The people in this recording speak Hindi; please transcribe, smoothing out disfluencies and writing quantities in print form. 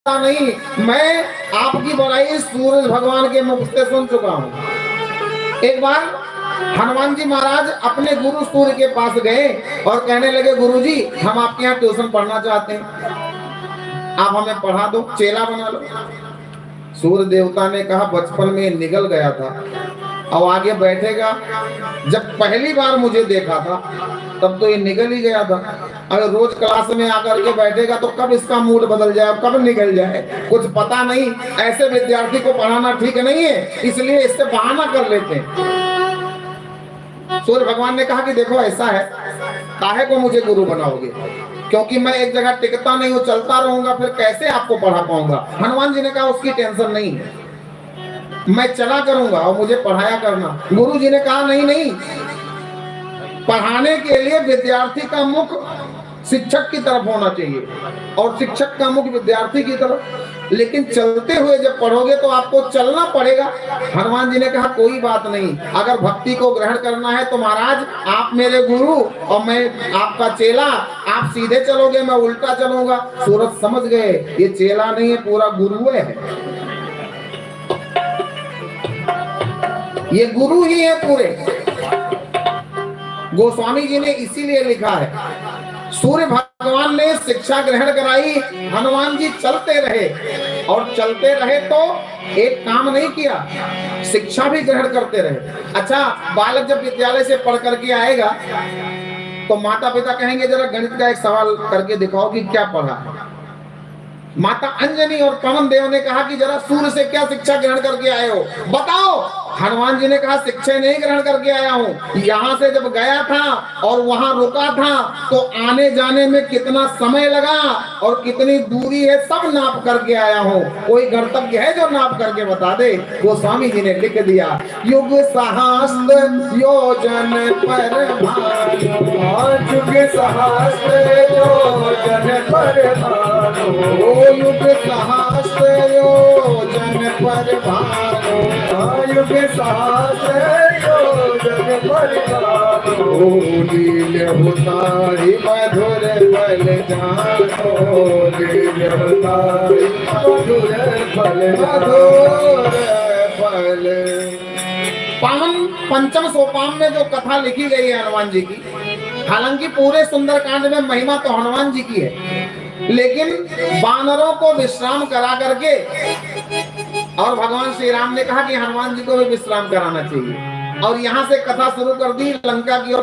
नहीं, मैं आपकी बड़ाई सूरज भगवान के मुख से सुन चुका हूँ। एक बार हनुमान जी महाराज अपने गुरु सूर्य के पास गए और कहने लगे, गुरु जी हम आपके यहाँ ट्यूशन पढ़ना चाहते हैं, आप हमें पढ़ा दो, चेला बना लो। सूर्य देवता ने कहा, बचपन में निगल गया था, अब आगे बैठेगा। जब पहली बार मुझे देखा था तब तो ये निकल ही गया था, अगर रोज क्लास में आकर के बैठेगा तो कब इसका मूड बदल जाए, कब निकल जाए, कुछ पता नहीं। ऐसे विद्यार्थी को पढ़ाना ठीक नहीं है, इसलिए इससे बहाना कर लेते हैं। सूर्य भगवान ने कहा कि देखो ऐसा है, काहे को मुझे गुरु बनाओगे, क्योंकि मैं एक जगह टिकता नहीं हूँ, चलता रहूंगा, फिर कैसे आपको पढ़ा पाऊंगा। हनुमान जी ने कहा उसकी टेंशन नहीं, मैं चला करूंगा और मुझे पढ़ाया करना। गुरु जी ने कहा नहीं नहीं, पढ़ाने के लिए विद्यार्थी का मुख शिक्षक की तरफ होना चाहिए और शिक्षक का मुख विद्यार्थी की तरफ, लेकिन चलते हुए जब पढ़ोगे तो आपको चलना पड़ेगा। हनुमान जी ने कहा कोई बात नहीं, अगर भक्ति को ग्रहण करना है तो महाराज आप मेरे गुरु और मैं आपका चेला, आप सीधे चलोगे मैं उल्टा चलूंगा। सूरज समझ गए ये चेला नहीं है, पूरा गुरु है, ये गुरु ही है पूरे। गोस्वामी जी ने इसीलिए लिखा है, सूर्य भगवान ने शिक्षा ग्रहण कराई, हनुमान जी चलते रहे और चलते रहे तो एक काम नहीं किया, शिक्षा भी ग्रहण करते रहे। अच्छा, बालक जब विद्यालय से पढ़ करके आएगा तो माता पिता कहेंगे जरा गणित का एक सवाल करके दिखाओ कि क्या पढ़ा है। माता अंजनी और पवन देव ने कहा कि जरा सूर्य से क्या शिक्षा ग्रहण करके आए हो, बताओ। हनुमान जी ने कहा शिक्षा नहीं ग्रहण करके आया हूँ, यहाँ से जब गया था और वहां रुका था तो आने जाने में कितना समय लगा और कितनी दूरी है सब नाप करके आया हूँ। कोई गणतज्ञ है जो नाप करके बता दे। गोस्वामी जी ने लिख दिया, युग सहस्त्र योजन पर युग सहस्त्र योजन पर युग सहस्त्र योजन पर युग सहस्त्र योजन पर लील होताई मधुर फल जानो, लील होताई मधुर फल मधुर फल। पावन पंचम सोपान में जो कथा लिखी गई है हनुमान जी की, हालांकि पूरे सुंदरकांड में महिमा तो हनुमान जी की है, लेकिन वानरों को विश्राम करा करके और भगवान श्री राम ने कहा कि हनुमान जी को भी विश्राम कराना चाहिए और यहाँ से कथा शुरू कर दी लंका की ओर।